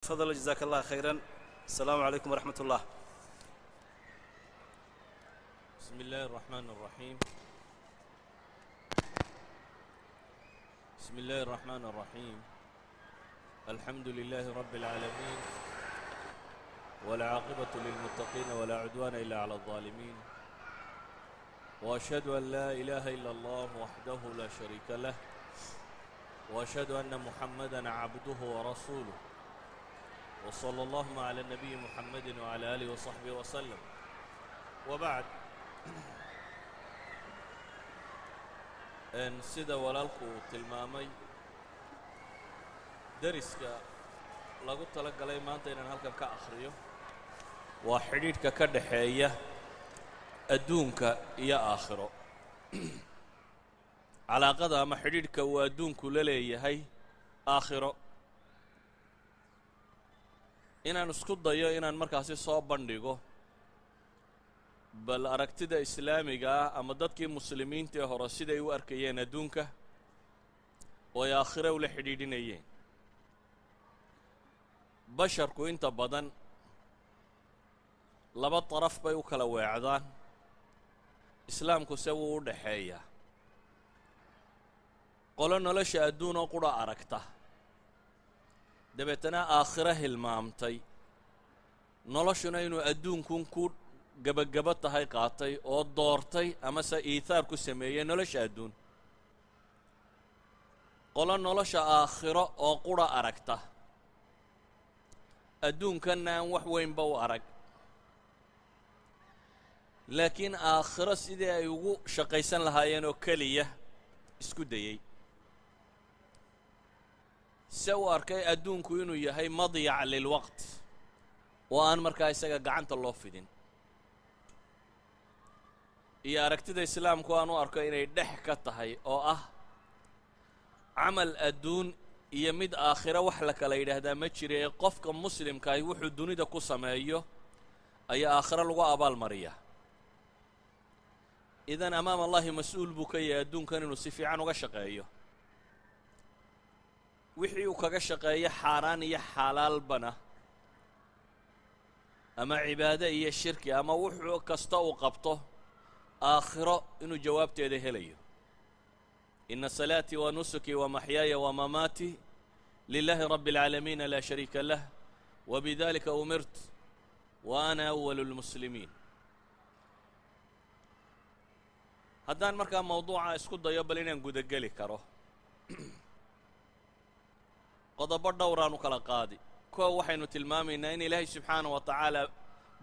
تفضل جزاك الله خيرا. السلام عليكم ورحمة الله. بسم الله الرحمن الرحيم. بسم الله الرحمن الرحيم. الحمد لله رب العالمين، والعاقبة للمتقين ولا عدوان إلا على الظالمين، وأشهد أن لا إله إلا الله وحده لا شريك له، وأشهد أن محمدًا عبده ورسوله، وصلى الله على النبي محمد وعلى آله وصحبه وسلم. وبعد، sida walaalku tilmaamay dariska lagu tala galay maanta inaan halkan ka akhriyo waa xidhiidhka ka dhaxeeya adduunka iyo aakhiro. calaaqada ama xidhiidhka uu adduunku la leeyahay aakhiro, inaan isku dayo inaan markaasi soo bandhigo bal aragtida islaamiga ah ama dadkii muslimiinta ee hore siday u arkayeen adduunka oo ay aakhiro ula xidhiidhinayeen. basharku inta badan laba daraf bay u kala weecdaan, islaamku se wuu u dhaxeeyaa. qolo nolosha adduun oo qudha aragta, dabeetana aakhiro hilmaamtay, noloshuna inuu adduunkun ku gabagaba tahay qaatay oo doortay amase iithaar ku sameeyey nolosha adduun. qolo nolosha aakhiro oo qudha aragta, adduunkanna aan wax weynba u arag, laakiin aakhiro sidii ay ugu shaqaysan lahaayeen oo keliya isku dayey. se u arkay adduunku inuu yahay madyac lilwaqt oo aan markaa isaga gacanta loo fidin. iyo aragtida islaamku aan u arko inay dhex ka tahay oo ah camal adduun iyo mid aakhiro wax la kala yidhaahdaa ma jira ee qofka muslimkaahi wuxuu dunida ku sameeyo ayaa aakhiro lagu abaalmariyaa. idan amaam allahi mas-uul buu ka yahay adduunkan inuu si fiican uga shaqeeyo. wixii uu kaga shaqeeyo xaaraan iyo xalaalbana, ama cibaado iyo shirki, ama wuxuu kasta uu qabto aakhiro inuu jawaabteeda helayo. ina salaatii wa nusukii wa maxyaaya wa mamaatii lilaahi rabbi اlcaalamiina laa shariika lah wabidalika umirt wa ana awalu اlmuslimiin. haddaan markaa mawduuca isku dayo bal inaan gudageli karo, qodobo dhowraan u kala qaadi. koo waxaynu tilmaamaynaa in ilaahay subxaanaه wa tacaala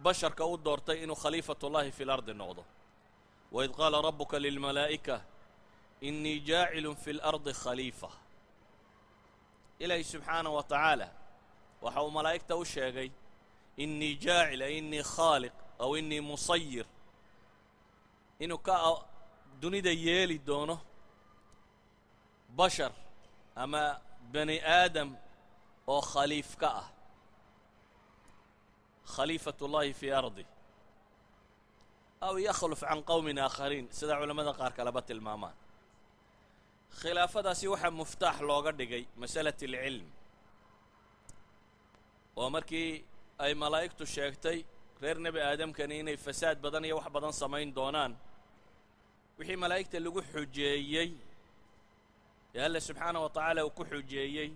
basharka u doortay inuu khaliifat ullahi fi اlardi noqdo. waid qaala rabuka lilmalaa'ika inii jaacilu fi اlardi khaliifa. ilaahay subxaanaه wa tacaala waxa uu malaa'igta u sheegay inii jaacil ay inii khaaliq aw inii musayir, inuu ka dunida yeeli doono bashar ama bani aadam oo khaliif ka ah, khaliifat ullahi fii ardi, aw yakhluf can qowmin aakhariin sida culammada qaar kaleba tilmaamaan. khilaafadaasi waxaa muftaax looga dhigay masalat alcilm, oo markii ay malaa'igtu sheegtay reer nebi aadamkani inay fasaad badan iyo wax badan samayn doonaan, wixii malaa'igta lagu xujeeyey ee alle subxaanaه wa tacaala uu ku xujeeyey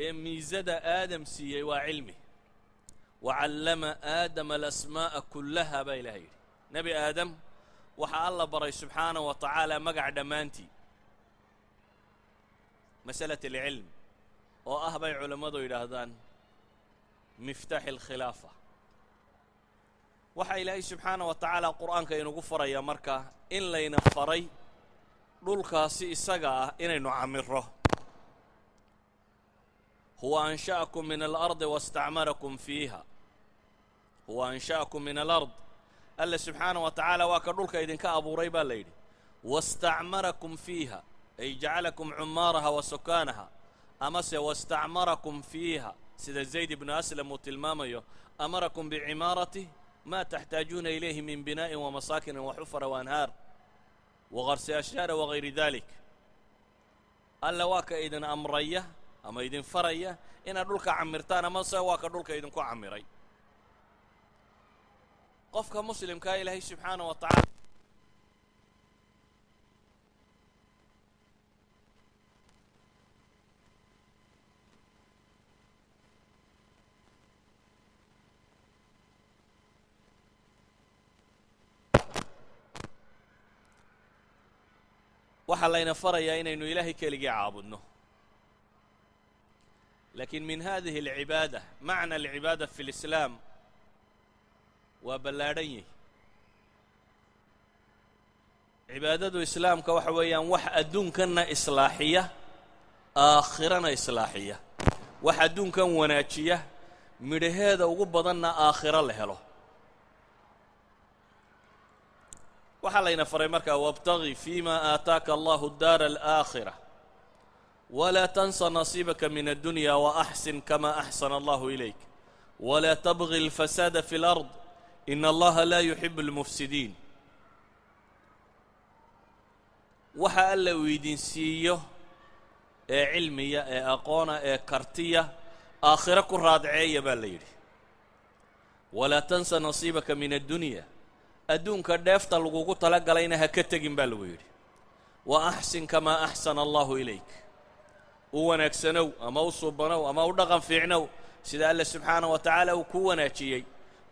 ee miisada aadam siiyey waa cilmi. wacallama aadama alasmaa'a kullaha baa ilaah yidhi. nebi aadam waxaa alla baray subxaanaه wa tacaala magac dhammaantii. masalat alcilm oo ah bay culammadu yidhaahdaan miftaaxi alkhilaafa. waxaa ilaahay subxaanaه wa tacaala qur'aanka inugu faraya marka in layna faray dhulkaasi isaga ah inaynu camiro. huwa ansha'akum min alardi wastacmarakum fiiha. huwa ansha'akum min alard, alle subxaanaه wa tacaala waa ka dhulka idinka abuuray baa la yidhi. wastacmarakum fiiha ay jacalakum cumaaraha wa sukaanaha, amase wastacmarakum fiiha sida zayd ibnu aslam uu tilmaamayo, amarakum bicimaarati ma taxtaajuuna ilayhi min binaa'in wamasaakinin waxufara waanhaar waqarsi ashjaara wagayri dalik. alla waa ka idin amraya ama idin faraya inaad dhulka camirtaan ama se waa ka dhulka idinku camiray qofka muslimkaa ilaahay subxaanahu wa tacaala waxaa layna farayaa inaynu ilaahay keligii caabudno lakin min hadihi alcibaada macna alcibaada fi lislaam waa ballaadhan yihi cibaadadu islaamka waxa weeyaan wax adduunkanna islaaxiya aakhirana islaaxiya wax adduunkan wanaajiya midhaheeda ugu badanna aakhiro la helo waxaa layna faray markaa wabtagi fima aataaka allahu daara alaakhira walaa tansa nasiibaka min addunya waaxsin kama axsana allahu ilayk walaa tabgi alfasaada fi lard in allaha laa yuxibu almufsidiin waxa alla uu idin siiyo ee cilmiya ee aqoona ee kartiya aakhiro ku raadceeya baa la yidhi walaa tansa nasiibaka min addunya adduunka dheefta lagugu tala galayna ha ka tegin baa lagu yidhi wa axsin kamaa axsana allahu ilayk u wanaagsanow ama u suubanow ama u dhaqan fiicnow sida alle subxaanaه wa tacaala uu ku wanaajiyey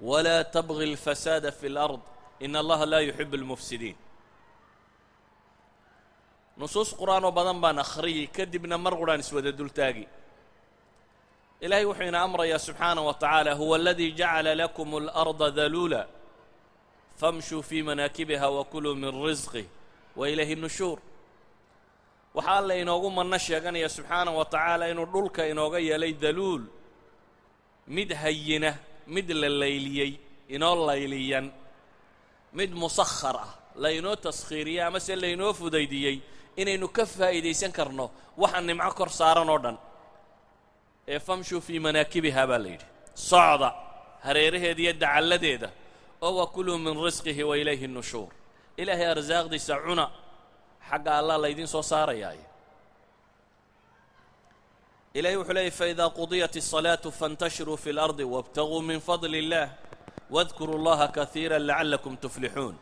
walaa tabgi alfasaada fi اlard in allaha laa yuxibu اlmufsidiin nusuus qur'aan oo badan baan akhriyey kadibna mar quraan iswada dultaagi ilaahay wuxuu ina amrayaa subxaanaه wa tacaala huwa aladii jacala lakum اlarda daluula famshuu fii manaakibiha wakuluu min risqih wa ilayhi nushuur waxaa alla inoogu manno sheeganaya subxaanaه wa tacaala inuu dhulka inooga yeelay daluul mid hayina mid la layliyey inoo layliyan mid musakhar ah laynoo taskhiiriyey ama se laynoo fudaydiyey inaynu ka faa'iidaysan karno waxa nimco kor saaran oo dhan ee famshuu fii manaakibiha baa la yidhi socda hareeraheeda iyo dacalladeeda oo wakuluu min risqihi wa ilayhi nushuur ilaahay arsaaqdiisa cuna xagga allah laydin soo saarayaaye ilahay wuxuu leeyay faidaa qudiyat الصalaaةu faاntashiruu fi اlardi wاbtaguu min fadli اllah wadkuruu اllaha kahiira lacallakum tuflixuun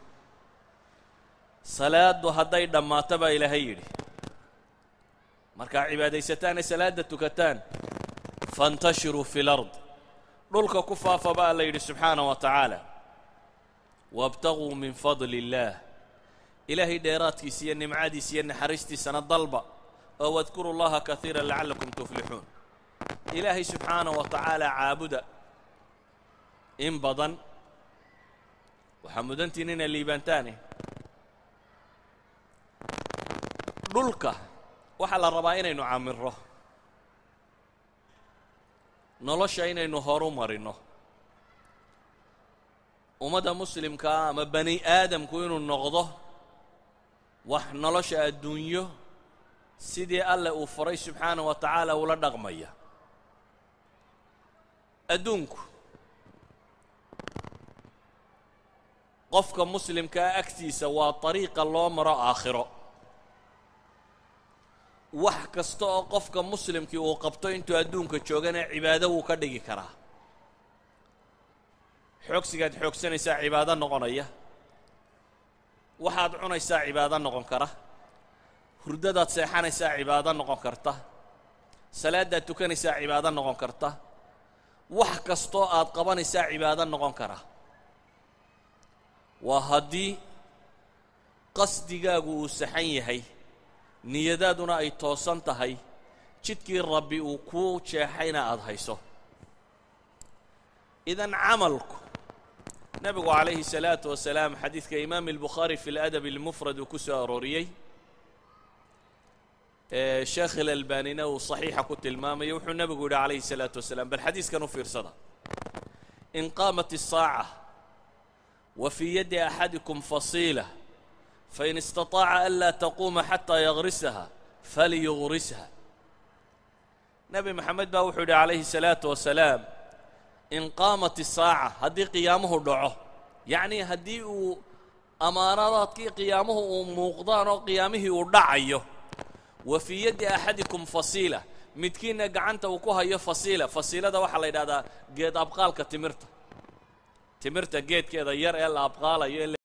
salaadu hadday dhammaato baa ilaahay yidhi markaa cibaadaysataan ee salaada tukataan faاntashiruu fi اlard dhulka ku faafa baa alla yidhi subxaanaه wa tacaala wاbtaguu min fadli اllah ilaahay dheeraadkiisa iyo nimcadiisa iyo naxariistiisana dalba oo wadkuru llaha kahiira lacallakum tuflixuun ilaahay subxaanaه wa tacaala caabuda in badan waxaa mudantiin inay liibaantaane dhulka waxaa la rabaa inaynu camirro nolosha inaynu horu marino ummadda muslimkaa ama bani aadamku inuu noqdo wax nolosha adduunyo sidii alle uu faray subxaanaه wa tacaala ula dhaqmaya adduunku qofka muslimkaa agtiisa waa طariiqa loo maro aakhiro wax kasta oo qofka muslimkii uu qabto intuu adduunka joogana cibaado wuu ka dhigi karaa xoogsigaad xoogsanaysaa cibaado noqonaya waxaad cunaysaa cibaado noqon kara hurdadaad seexanaysaa cibaado noqon karta salaadaad tukanaysaa cibaado noqon karta wax kastoo aad qabanaysaa cibaado noqon kara waa haddii qasdigaagu uu saxan yahay niyadaaduna ay toosan tahay jidkii rabbi uu kuu jeexayna aad hayso idan camalku nabigu calayhi الsalaaةu wasalaam xadiidka imaam الbukhaari fi اladab اlmufrad uu ku soo arooriyey sheekh ilalbanina uu صaxiixa ku tilmaamayo wuxuu nabigu yidhi calayhi الsalaaةu wasalaam bal xadiiskan u fiirsada in qaamat الsaaca wa fii yadi axadikum fasiila fain istaطaaca an laa taquuma xataa yagrisaha falyugrisha nebi maxamed baa wuxuu yidhi calayhi الsalaaةu wasalaam in qaamat الsaaca haddii qiyaamuhu dhaco yacnii haddii uu amaanadaadkii qiyaamuhu uu muuqdaan oo qiyaamihii uu dhacayo wa fii yaddi axadikum fasiila midkiinna gacanta uu ku hayo fasiilada waxaa la yidhahdaa geed abqaalka timirta geedkeeda yar ee la abqaalayo